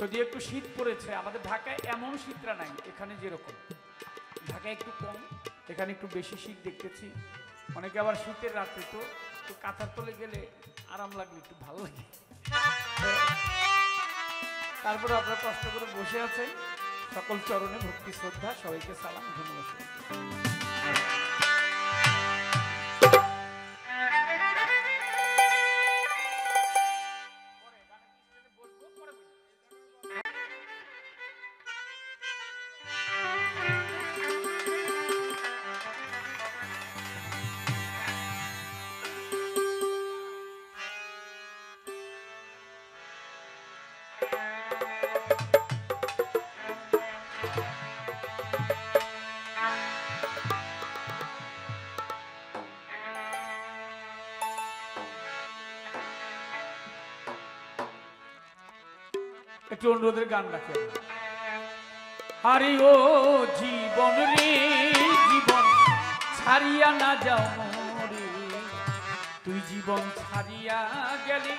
যদি একটু শীত পড়েছে, আমাদের ঢাকায় এমন শীতটা নাই, এখানে যেরকম ঢাকায় একটু কম, এখানে একটু বেশি শীত দেখতেছি। অনেকে আবার শীতের রাত্রে তো একটু কাঁথার তলে গেলে আরাম লাগলে একটু ভালো লাগে। তারপরে আপনারা কষ্ট করে বসে আছেন, সকল চরণে ভক্তি শ্রদ্ধা, সবাইকে সালাম, ধন্যবাদ। একটু অনুরোধের গান রাখেন। আরে ও জীবন রে জীবন, ছাড়িয়া না যাও মরে, তুই জীবন ছাড়িয়া গেলে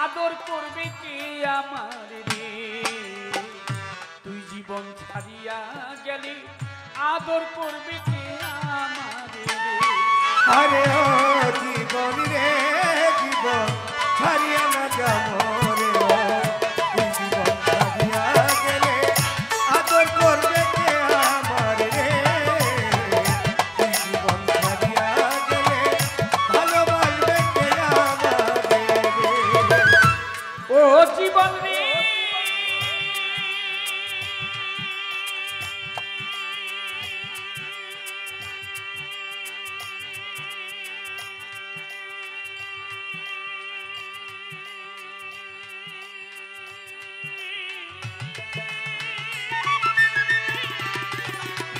আদর করবে কে আমার রে, তুই জীবন ছাড়িয়া গেলে আদর করবে কে আমার রে। আরে ও জীবন রে জীবন, ছাড়িয়া না যাও মরে, তুই জীবন ছাড়িয়া গেলে আদর করবে কে আমার রে, তুই জীবন ছাড়িয়া গেলে ভালোবাসবে কে আমার রে। ও জীবন রে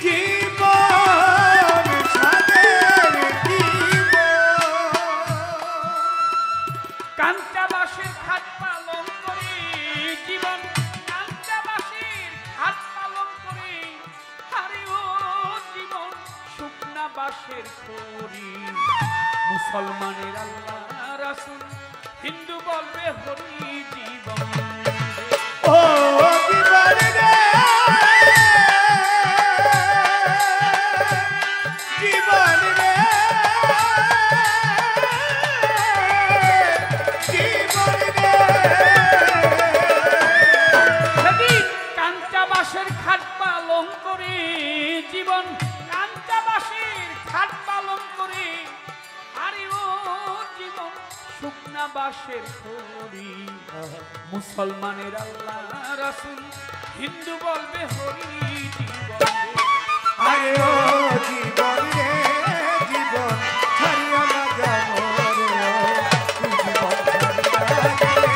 জীবন সাদের কাঞ্চাবাসের খাট পালন করে, জীবন কাঞ্চাবাসের খাট পালন করে, আরে ও জীবন শুকনা বাসের খড়ি, মুসলমানের আল্লাহ রাসূল, হিন্দু বলবে হরি জীবন। ও জীবন রে জীবন রে জীবন রে। সেদিন কাঞ্চাবাসের খাট পালন করে, জীবন কাঞ্চাবাসের খাট পালন করে, আরে ও জীবন শুকনা বাসের খড়ি, মুসলমানের আল্লাহ রাসূল, হিন্দু বলবে হরি জীবন। আরে ও জীবন রে জীবন, ছাড়িয়া না যাও রে, তুই জীবন ছাড়িয়া গেলে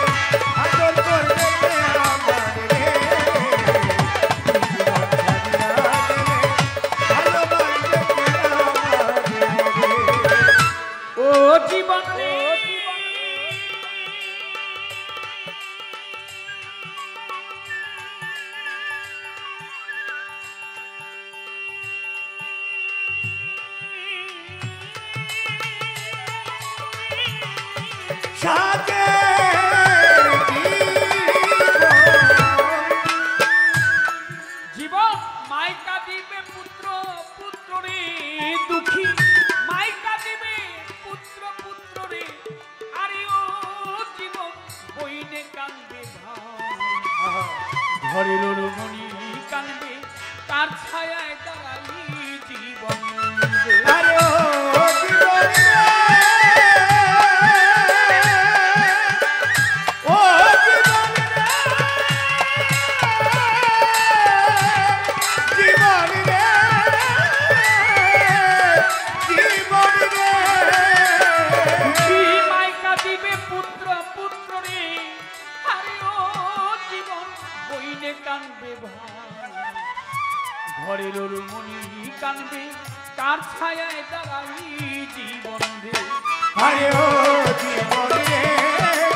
আদর করবে কে আমার রে, তুই জীবন ছাড়িয়া গেলে ভালোবাসবে কে আমার রে। ও জীবন রে সাদের জীবন মাইকা দিবে পুত্র পুত্র রে, দুঃখী মাইকা দিবে পুত্র পুত্র রে, আরে ও জীবন বইনে কানবে ভাই, ঘরের রমণী কানবে, তার ছায়ায় দাঁড়াই জীবন রে। আরে ও জীবন রে ও জীবন রে জীবন রে জীবন রে। দুঃখী মাইকা দিবে পুত্র পুত্র রে, আরে ও জীবন বইনে কানবে ভাই, ঘরের রমণী কানবে, তার ছায়ায় দাঁড়াই জীবন রে। আরে ও জীবন রে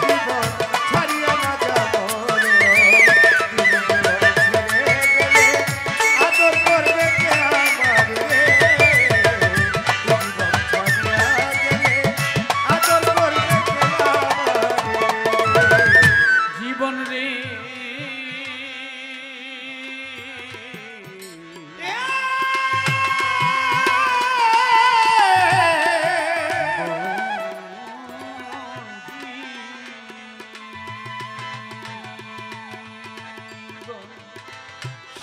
জীবন, ছাড়িয়া না যাও রে, তুই জীবন ছেড়ে গেলে আদর করবে কে আমার রে, তুই জীবন ছাড়িয়া গেলে আদর করবে কে আমার রে। জীবন রে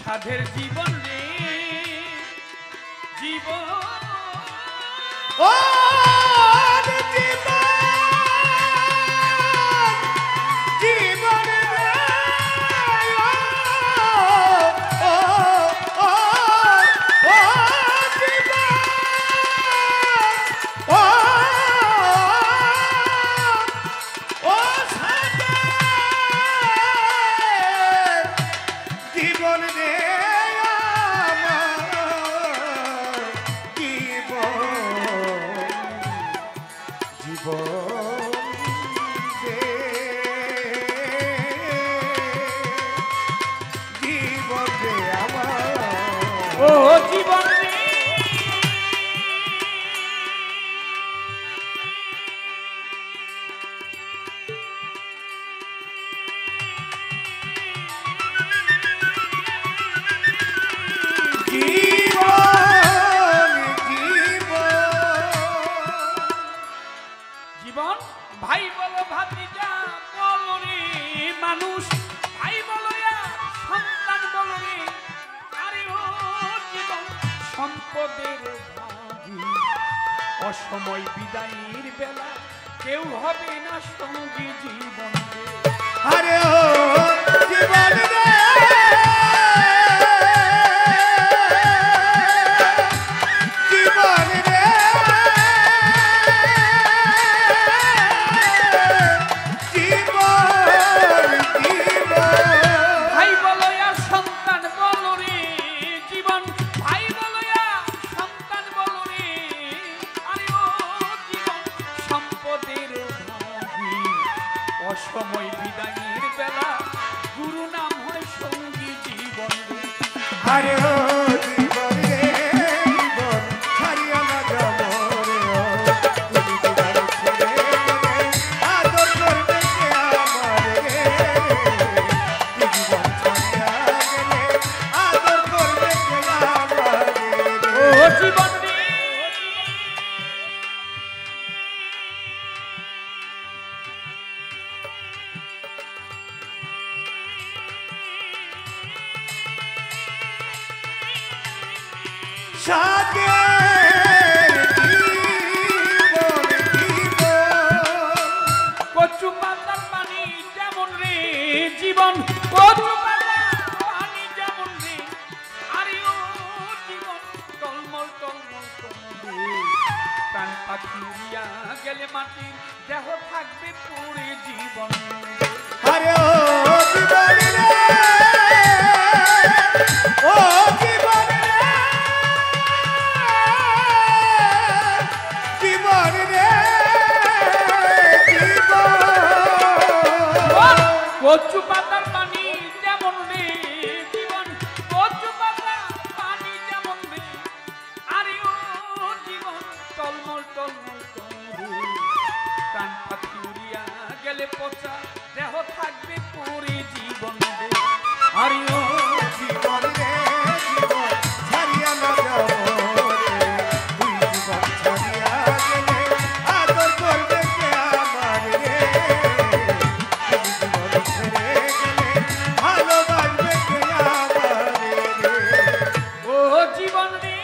সাধের জীবন রে জীবন ও জীবন জীবন রে ও ও ও জীবন ও ও সাথে জীবন রে আমার জীবন রে জীবন রে আমার ও জীবন রে জীবন ভাই বলো ভাতিজা বলো রে মানুষ ভাই বলো সন্তান বলো রে আরে ও জীবন সম্পদের ভাগী অসময় বিদায়ের বেলা কেউ হবে না সঙ্গী জীবন রে। আরে ও জীবন রে জীবন রে জীবন জীবন ভাই বলো সন্তান বলো রে জীবন ভাই বলো সন্তান বলো রে আরে ও জীবন সম্পদের ভাগী অসময় বিদায়ের বেলা গুরু নাম হয় সঙ্গী জীবন রে। আরে ও জীবন রে জীবন ছাড়িয়া না যাব রে ও তুমি জীবন ছেড়ে গেলে আদর করবে কে আমার রে জীবন ছাড়িয়া গেলে আদর করবে কে আমার ও রে জীবন রে সাথের জীবন জীবন কচু পাতার পানি যেমন রে জীবন কচু পাতার পানি যেমন রে আরে ও জীবন টলমল টলমল টলমল প্রাণ পাখি উড়িয়া গেলে মাটির দেহ থাকবে পড়ে জীবন রে। আরে ও জীবন রে ও জীবন রে জীবন রে জীবন কচু পাতার পানি যেমন রে জীবন কচু পাতার পানি যেমন রে আরে ও জীবন টলমল টলমল টলমল প্রাণ পাখি উড়িয়া গেলে পচা দেহ থাকবে পড়ে জীবন রে আরে ও জীবন রে জীবন ছাড়িয়া না যাব রে তুই জীবন ছাড়িয়া গেলে আদর করবে কে আমার রে তুই জীবন ছেড়ে গেলে ভালোবাসবে কে আমার রে ও জীবন রে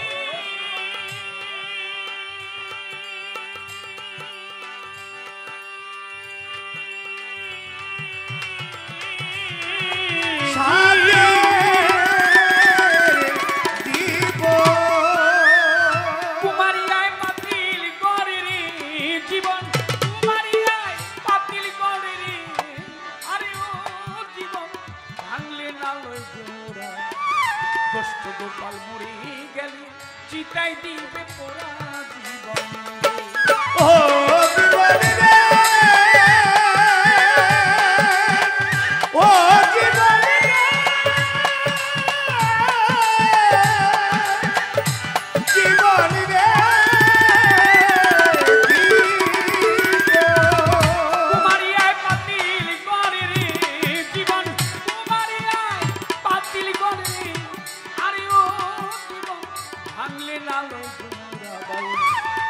কুমারিয়ায় পাতিল করে রে জীবন কুমারিয়ায় পাতিল করে রে আরে ও জীবন ভাঙলে না লয় জোড়া কষ্ট গোপাল মরে গেলে চিতাই দিবে পোড়া জীবন রে। ও জীবন রে ও জীবন রে জীবন রে কুমারিয়ায় পাতিল করে রে জীবন কুমারিয়ায় পাতিল করে রে আরে ও জীবন ভাঙলে না লয় জোড়া বাউল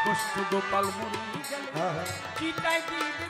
কষ্ট গোপাল মরে গেলে চিতাই দিবে